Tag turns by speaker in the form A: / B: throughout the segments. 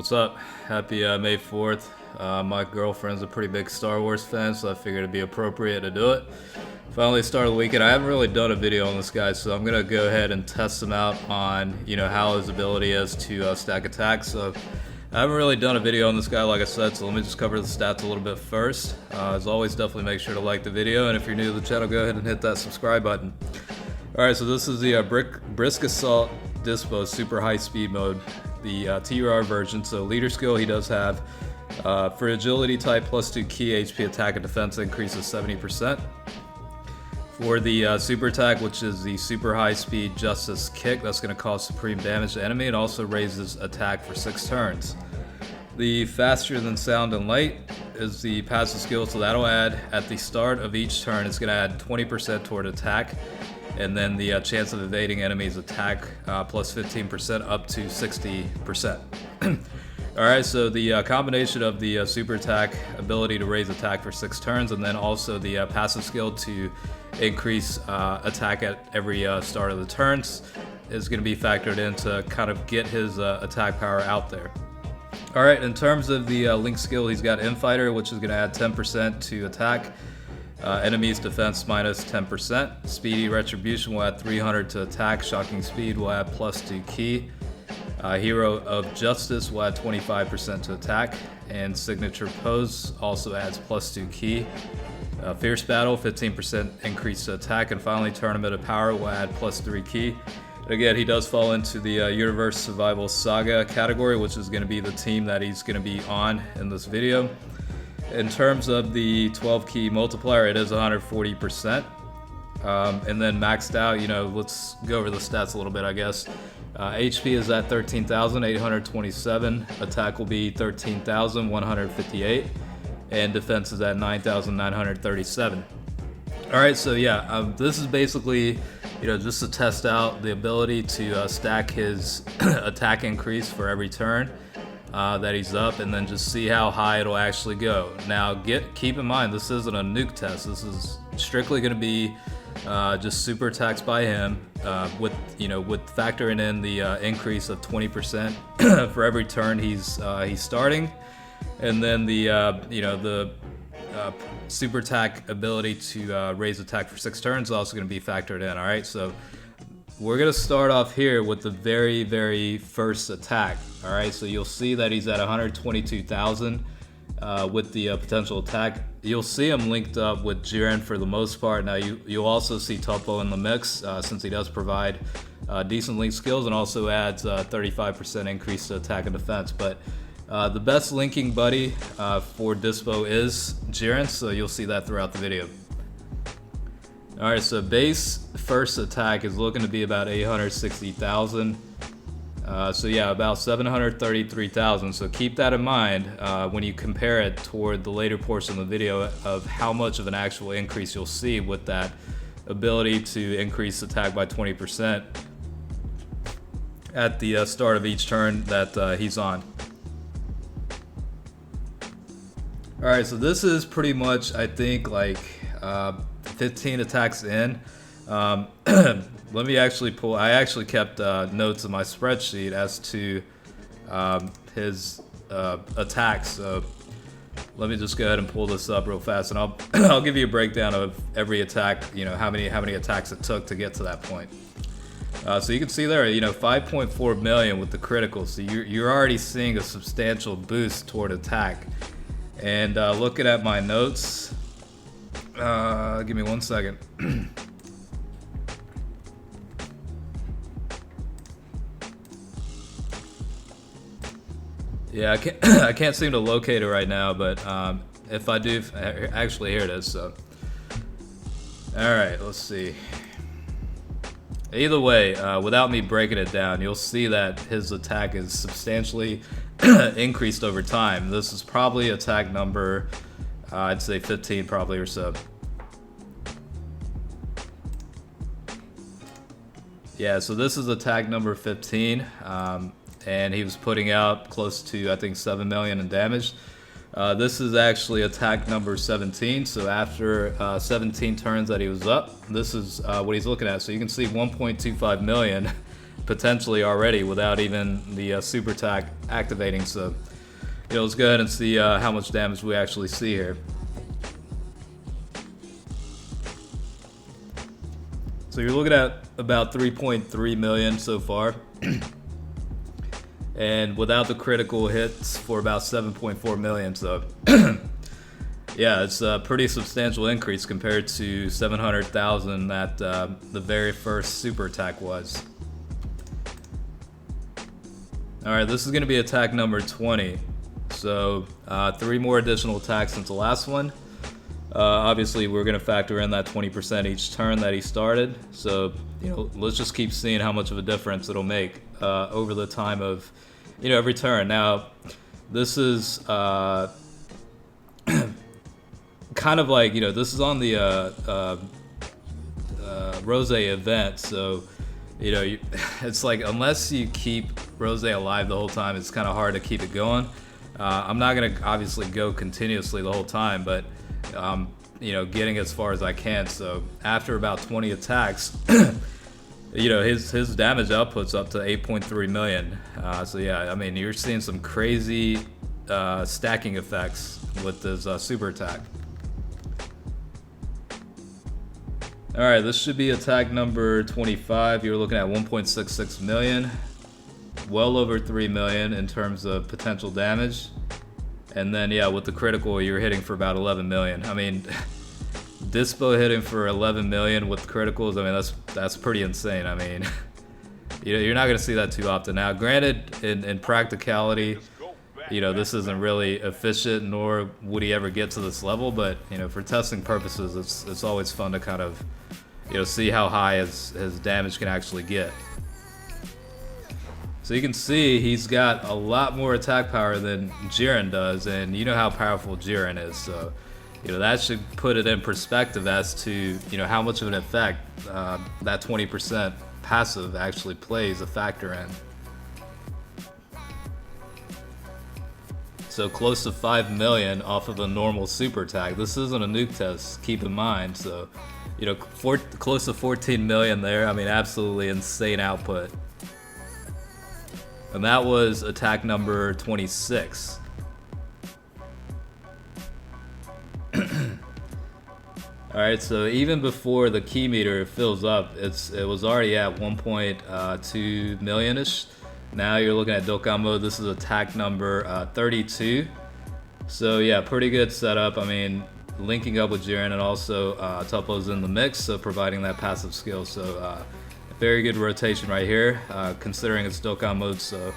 A: What's up? Happy May 4th. My girlfriend's a pretty big Star Wars fan, so I figured it'd be appropriate to do it. Finally started the weekend. I haven't really done a video on this guy, so I'm gonna go ahead and test him out on, how his ability is to stack attacks. So I haven't really done a video on this guy, like I said, so let me just cover the stats a little bit first. As always, definitely make sure to like the video, and if you're new to the channel, go ahead and hit that subscribe button. Alright, so this is the Brisk Assault Dyspo Super High Speed Mode, the TUR version. So leader skill he does have. For agility type, +2 key HP attack and defense increases 70%. For the super attack, which is the super high speed justice kick, that's going to cause supreme damage to enemy and also raises attack for 6 turns. The faster than sound and light is the passive skill, so that'll add at the start of each turn, it's going to add 20% toward attack, and then the chance of evading enemies attack plus 15% up to 60%. Alright, so the combination of the super attack ability to raise attack for 6 turns, and then also the passive skill to increase attack at every start of the turns is going to be factored in to kind of get his attack power out there. Alright, in terms of the link skill, he's got Infighter, which is going to add 10% to attack. Enemies defense minus 10%. Speedy Retribution will add 300 to attack. Shocking Speed will add +2 key. Hero of Justice will add 25% to attack. And Signature Pose also adds +2 key. Fierce Battle, 15% increase to attack. And finally, Tournament of Power will add +3 key. Again, he does fall into the Universe Survival Saga category, which is going to be the team that he's going to be on in this video. In terms of the 12 key multiplier, it is 140%. And then maxed out, let's go over the stats a little bit, I guess. HP is at 13,827. Attack will be 13,158. And defense is at 9,937. Alright, so yeah, this is basically, just to test out the ability to stack his attack increase for every turn that he's up, and then just see how high it'll actually go. Now, keep in mind, this isn't a nuke test. This is strictly going to be just super attacks by him, with factoring in the increase of 20% for every turn he's starting, and then the super attack ability to raise attack for 6 turns is also going to be factored in. All right, so we're going to start off here with the very, very first attack. All right, so you'll see that he's at 122,000 with the potential attack. You'll see him linked up with Jiren for the most part. Now you'll also see Topo in the mix since he does provide decent link skills and also adds 35% increase to attack and defense. But the best linking buddy for Dyspo is Jiren, so you'll see that throughout the video. Alright, so base first attack is looking to be about 860,000. So yeah, about 733,000. So keep that in mind when you compare it toward the later portion of the video of how much of an actual increase you'll see with that ability to increase attack by 20% at the start of each turn that he's on. Alright, so this is pretty much, I think, like 15 attacks in. Let me actually pull. I actually kept notes in my spreadsheet as to his attacks. So let me just go ahead and pull this up real fast, and I'll give you a breakdown of every attack. How many attacks it took to get to that point. So you can see there, 5.4 million with the critical. So you're already seeing a substantial boost toward attack. And looking at my notes. Give me 1 second. Yeah, I can't seem to locate it right now, but if I do, actually here it is. So, all right, let's see. Either way, without me breaking it down, you'll see that his attack is substantially increased over time. This is probably attack number, I'd say 15 probably or so. Yeah, so this is attack number 15, and he was putting out close to, I think, 7 million in damage. This is actually attack number 17, so after 17 turns that he was up, this is what he's looking at. So you can see 1.25 million potentially already without even the super attack activating. So, let's go ahead and see how much damage we actually see here. So you're looking at about 3.3 million so far. And without the critical hits for about 7.4 million. So yeah, it's a pretty substantial increase compared to 700,000 that the very first super attack was. Alright, this is going to be attack number 20. So 3 more additional attacks since the last one. Obviously, we're going to factor in that 20% each turn that he started. So, let's just keep seeing how much of a difference it'll make over the time of, every turn. Now, this is kind of like, this is on the Rose event. So, it's like unless you keep Rose alive the whole time, it's kind of hard to keep it going. I'm not going to obviously go continuously the whole time, but getting as far as I can. So after about 20 attacks, his damage output's up to 8.3 million. So yeah, I mean, you're seeing some crazy stacking effects with this super attack. Alright, this should be attack number 25. You're looking at 1.66 million. Well over 3 million in terms of potential damage. And then, yeah, with the critical, you're hitting for about 11 million. I mean, Dyspo hitting for 11 million with criticals, I mean, that's pretty insane. I mean, you're not going to see that too often. Now, granted, in practicality, this isn't really efficient, nor would he ever get to this level. But, for testing purposes, it's always fun to kind of, see how high his damage can actually get. So you can see he's got a lot more attack power than Jiren does, and you know how powerful Jiren is. So, that should put it in perspective as to, how much of an effect that 20% passive actually plays a factor in. So close to 5 million off of a normal super attack. This isn't a nuke test, keep in mind. So, close to 14 million there. I mean, absolutely insane output. And that was attack number 26. Alright, so even before the key meter fills up, it was already at 1.2 million-ish. Now you're looking at Dokkan mode. This is attack number 32. So yeah, pretty good setup. I mean, linking up with Jiren, and also Tuppo's in the mix, so providing that passive skill. So very good rotation right here, considering it's Dokkan mode. So,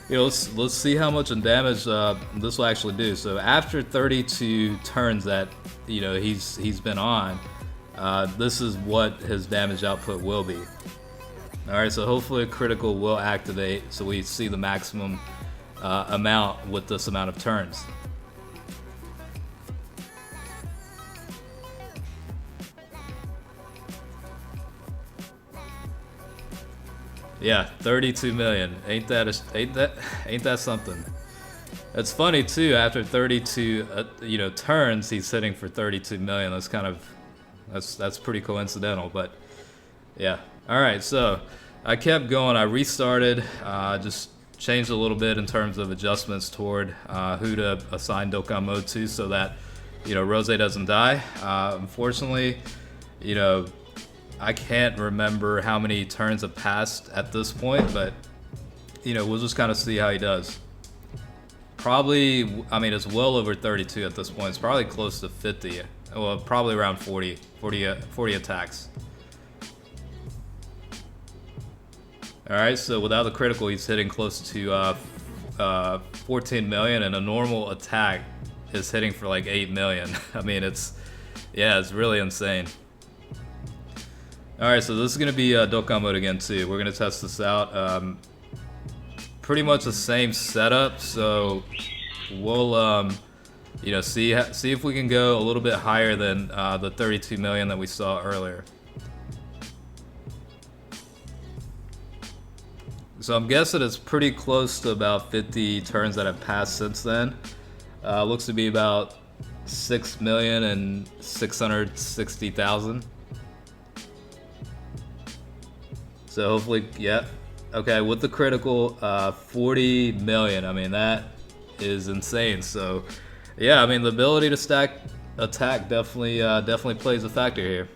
A: let's see how much damage this will actually do. So after 32 turns that he's been on, this is what his damage output will be. All right, so hopefully a critical will activate, so we see the maximum amount with this amount of turns. Yeah, 32 million. Ain't that something? It's funny too. After 32, turns, he's hitting for 32 million. That's pretty coincidental. But yeah. All right. So I kept going. I restarted. Just changed a little bit in terms of adjustments toward who to assign Dokkan mode to, so that Rose doesn't die. Unfortunately, I can't remember how many turns have passed at this point, but we'll just kind of see how he does. Probably, I mean, it's well over 32 at this point. It's probably close to 50. Well, probably around 40 attacks. Alright, so without the critical, he's hitting close to 14 million, and a normal attack is hitting for like 8 million. I mean, it's really insane. Alright, so this is going to be Dokkan mode again too. We're going to test this out. Pretty much the same setup, so we'll see if we can go a little bit higher than the 32 million that we saw earlier. So I'm guessing it's pretty close to about 50 turns that have passed since then. Looks to be about 6,660,000. So hopefully, yeah. Okay, with the critical, 40 million. I mean, that is insane. So, yeah, I mean, the ability to stack attack definitely plays a factor here.